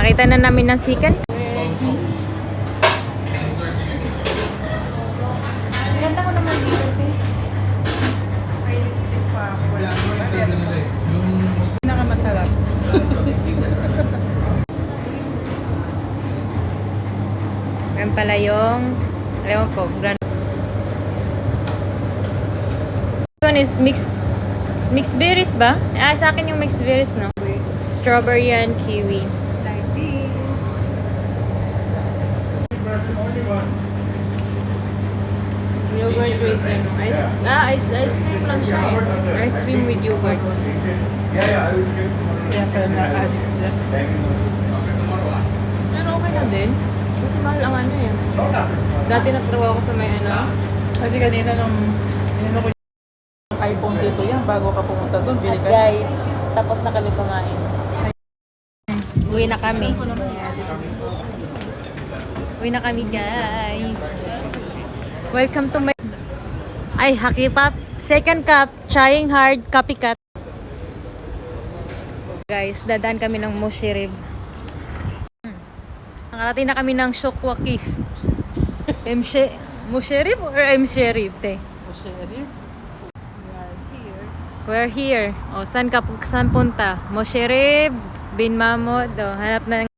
Nakita na namin ng sikat. Ganda ko naman dito, te. May lipstick pa. Pinakamasarap. Yan pala yung, ewan ko, This one is mixed berries ba? Ah, sa akin yung mixed berries, no? Strawberry and kiwi. Like this. Yogurt with ano, ice cream lang siya. Ice cream with yogurt. Kaya pala na-add dyan. Pero okay na din. Mas mahal ang ano yan. Dati nagtrabaho ko sa may ano. Kasi kanina nung inano ko yung iPhone dito yan, bago ka pumunta doon, bili ka. Guys, tapos na kami kumain. Uwi na kami. Uwi na kami, guys. Welcome to my... Ay, Hakipap. Second cup, trying hard, copycat. Guys, dadaan kami ng Moshirib. Nakarating na kami ng Shokwakif. Moshirib or Mshirib, te? Sheriff, we are here. We're here. O, saan punta? Moshirib, Bin Mamod. O, hanap na